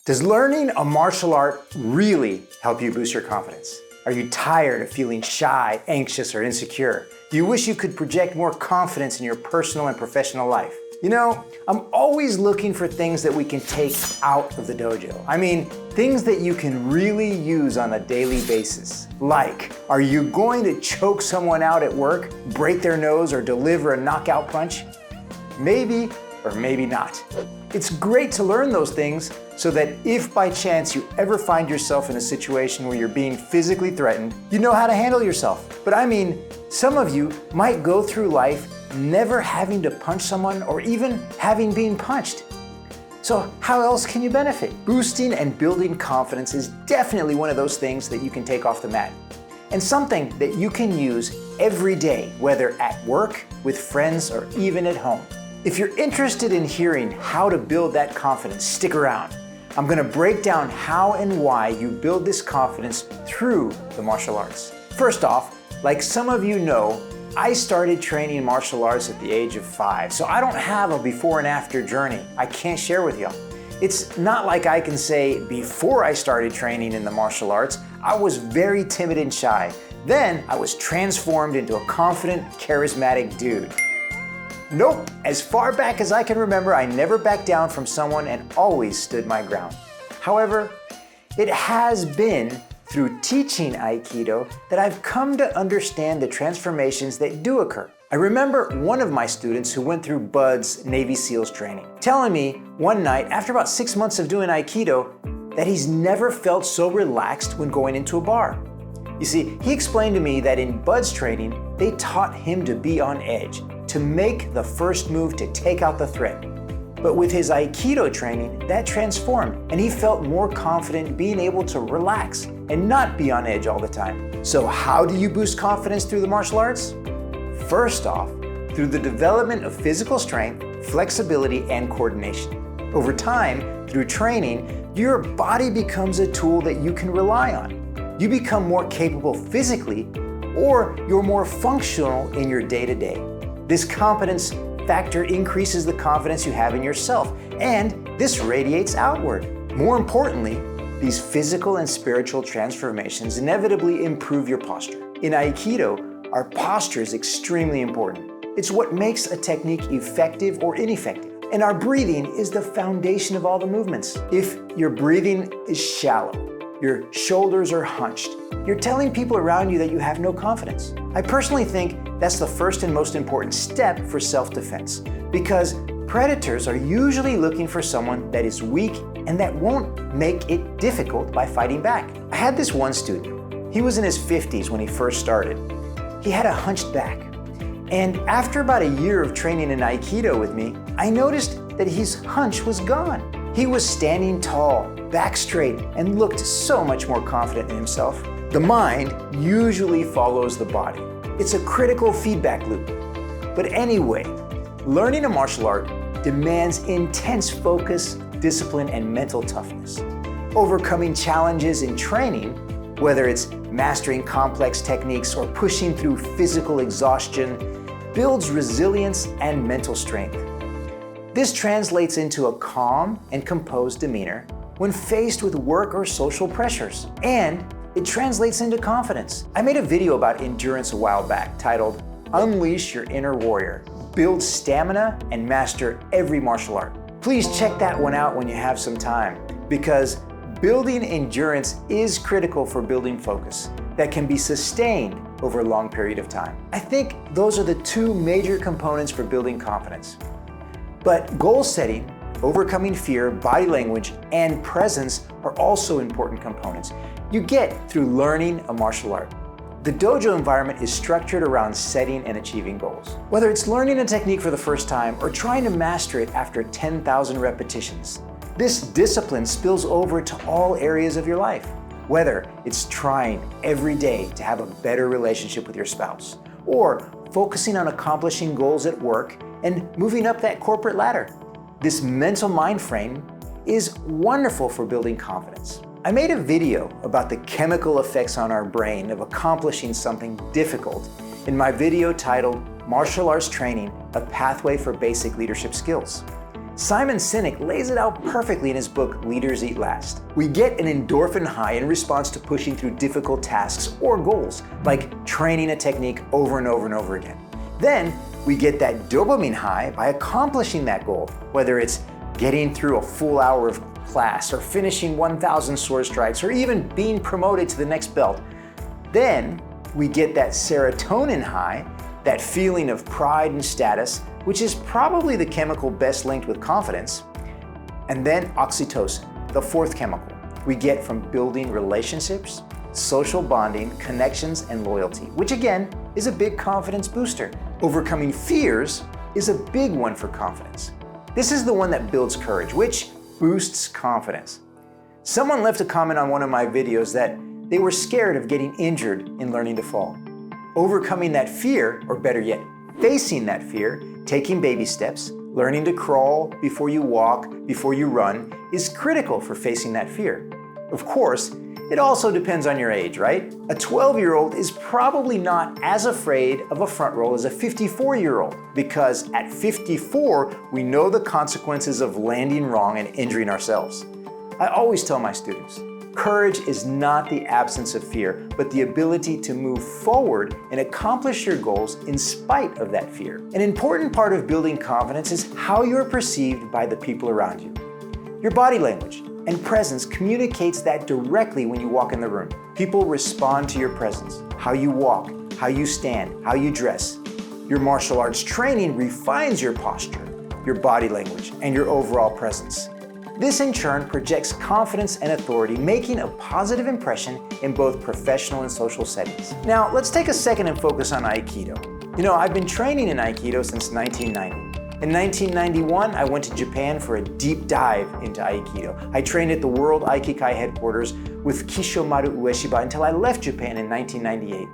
Does learning a martial art really help you boost your confidence? Are you tired of feeling shy, anxious, or insecure? Do you wish you could project more confidence in your personal and professional life? You know, I'm always looking for things that we can take out of the dojo. I mean, things that you can really use on a daily basis. Like, are you going to choke someone out at work, break their nose, or deliver a knockout punch? Maybe or maybe not. It's great to learn those things so that if by chance you ever find yourself in a situation where you're being physically threatened, you know how to handle yourself. But I mean, some of you might go through life never having to punch someone or even having been punched. So how else can you benefit? Boosting and building confidence is definitely one of those things that you can take off the mat. And something that you can use every day, whether at work, with friends, or even at home. If you're interested in hearing how to build that confidence, stick around. I'm going to break down how and why you build this confidence through the martial arts. First off, like some of you know, I started training martial arts at the age of 5, so I don't have a before and after journey I can't share with you. It's not like I can say before I started training in the martial arts, I was very timid and shy. Then I was transformed into a confident, charismatic dude. Nope, as far back as I can remember, I never backed down from someone and always stood my ground. However, it has been through teaching Aikido that I've come to understand the transformations that do occur. I remember one of my students who went through Bud's Navy SEALs training, telling me one night after about 6 months of doing Aikido that he's never felt so relaxed when going into a bar. You see, he explained to me that in Bud's training, they taught him to be on edge, to make the first move to take out the threat. But with his Aikido training, that transformed, and he felt more confident being able to relax and not be on edge all the time. So how do you boost confidence through the martial arts? First off, through the development of physical strength, flexibility, and coordination. Over time, through training, your body becomes a tool that you can rely on. You become more capable physically, or you're more functional in your day-to-day. This competence factor increases the confidence you have in yourself, and this radiates outward. More importantly, these physical and spiritual transformations inevitably improve your posture. In Aikido, our posture is extremely important. It's what makes a technique effective or ineffective. And our breathing is the foundation of all the movements. If your breathing is shallow, your shoulders are hunched, you're telling people around you that you have no confidence. I personally think that's the first and most important step for self-defense, because predators are usually looking for someone that is weak and that won't make it difficult by fighting back. I had this one student. He was in his 50s when he first started. He had a hunched back. And after about a year of training in Aikido with me, I noticed that his hunch was gone. He was standing tall, back straight, and looked so much more confident in himself. The mind usually follows the body. It's a critical feedback loop. But anyway, learning a martial art demands intense focus, discipline, and mental toughness. Overcoming challenges in training, whether it's mastering complex techniques or pushing through physical exhaustion, builds resilience and mental strength. This translates into a calm and composed demeanor when faced with work or social pressures, and it translates into confidence. I made a video about endurance a while back titled, Unleash Your Inner Warrior, Build Stamina and Master Every Martial Art. Please check that one out when you have some time, because building endurance is critical for building focus that can be sustained over a long period of time. I think those are the two major components for building confidence. But goal setting, overcoming fear, body language, and presence are also important components you get through learning a martial art. The dojo environment is structured around setting and achieving goals. Whether it's learning a technique for the first time or trying to master it after 10,000 repetitions, this discipline spills over to all areas of your life. Whether it's trying every day to have a better relationship with your spouse, or focusing on accomplishing goals at work and moving up that corporate ladder. This mental mind frame is wonderful for building confidence. I made a video about the chemical effects on our brain of accomplishing something difficult in my video titled Martial Arts Training, a Pathway for Basic Leadership Skills. Simon Sinek lays it out perfectly in his book, Leaders Eat Last. We get an endorphin high in response to pushing through difficult tasks or goals, like training a technique over and over and over again. Then, we get that dopamine high by accomplishing that goal, whether it's getting through a full hour of class or finishing 1,000 sword strikes or even being promoted to the next belt. Then, we get that serotonin high, that feeling of pride and status, which is probably the chemical best linked with confidence. And then oxytocin, the fourth chemical we get from building relationships, social bonding, connections, and loyalty, which again is a big confidence booster. Overcoming fears is a big one for confidence. This is the one that builds courage, which boosts confidence. Someone left a comment on one of my videos that they were scared of getting injured in learning to fall. Overcoming that fear, or better yet, facing that fear, taking baby steps, learning to crawl before you walk, before you run, is critical for facing that fear. Of course, it also depends on your age, right? A 12-year-old is probably not as afraid of a front roll as a 54-year-old, because at 54, we know the consequences of landing wrong and injuring ourselves. I always tell my students, courage is not the absence of fear, but the ability to move forward and accomplish your goals in spite of that fear. An important part of building confidence is how you are perceived by the people around you. Your body language and presence communicates that directly when you walk in the room. People respond to your presence, how you walk, how you stand, how you dress. Your martial arts training refines your posture, your body language, and your overall presence. This in turn projects confidence and authority, making a positive impression in both professional and social settings. Now, let's take a second and focus on Aikido. I've been training in Aikido since 1990. In 1991, I went to Japan for a deep dive into Aikido. I trained at the World Aikikai headquarters with Kishomaru Ueshiba until I left Japan in 1998.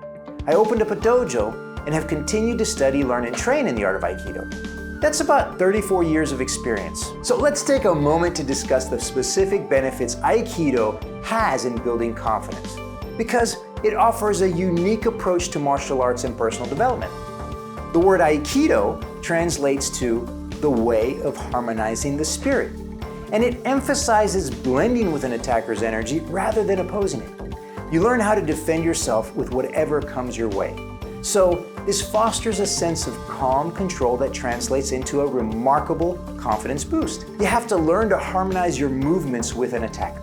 I opened up a dojo and have continued to study, learn, and train in the art of Aikido. That's about 34 years of experience. So let's take a moment to discuss the specific benefits Aikido has in building confidence, because it offers a unique approach to martial arts and personal development. The word Aikido translates to the way of harmonizing the spirit, and it emphasizes blending with an attacker's energy rather than opposing it. You learn how to defend yourself with whatever comes your way. So this fosters a sense of calm control that translates into a remarkable confidence boost. You have to learn to harmonize your movements with an attacker,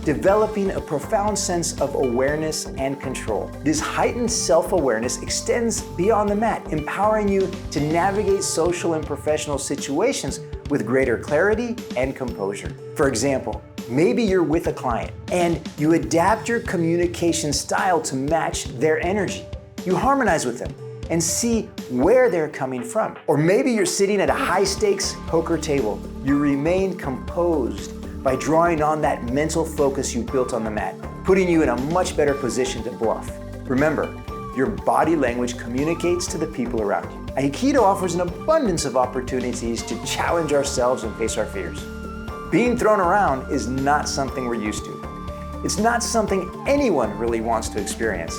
developing a profound sense of awareness and control. This heightened self-awareness extends beyond the mat, empowering you to navigate social and professional situations with greater clarity and composure. For example, maybe you're with a client and you adapt your communication style to match their energy. You harmonize with them and see where they're coming from. Or maybe you're sitting at a high-stakes poker table. You remain composed by drawing on that mental focus you built on the mat, putting you in a much better position to bluff. Remember, your body language communicates to the people around you. Aikido offers an abundance of opportunities to challenge ourselves and face our fears. Being thrown around is not something we're used to. It's not something anyone really wants to experience.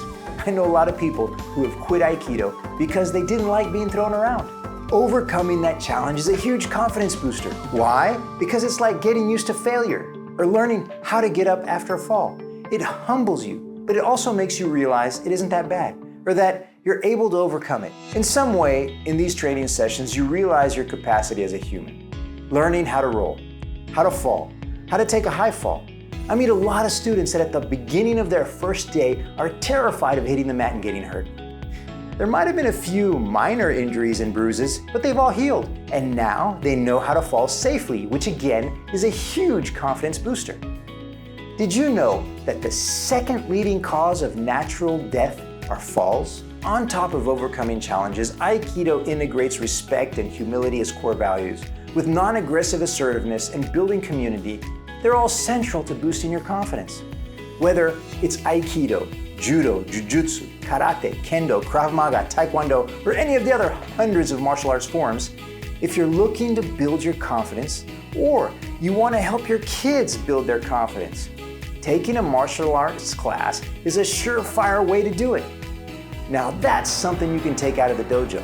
I know a lot of people who have quit Aikido because they didn't like being thrown around. Overcoming that challenge is a huge confidence booster. Why? Because it's like getting used to failure or learning how to get up after a fall. It humbles you, but it also makes you realize it isn't that bad, or that you're able to overcome it. In some way, in these training sessions, you realize your capacity as a human. Learning how to roll, how to fall, how to take a high fall. I meet a lot of students that at the beginning of their first day are terrified of hitting the mat and getting hurt. There might have been a few minor injuries and bruises, but they've all healed. And now they know how to fall safely, which again is a huge confidence booster. Did you know that the second leading cause of natural death are falls? On top of overcoming challenges, Aikido integrates respect and humility as core values. With non-aggressive assertiveness and building community, they're all central to boosting your confidence. Whether it's Aikido, Judo, Jiu-Jitsu, Karate, Kendo, Krav Maga, Taekwondo, or any of the other hundreds of martial arts forms, if you're looking to build your confidence, or you want to help your kids build their confidence, taking a martial arts class is a surefire way to do it. Now that's something you can take out of the dojo.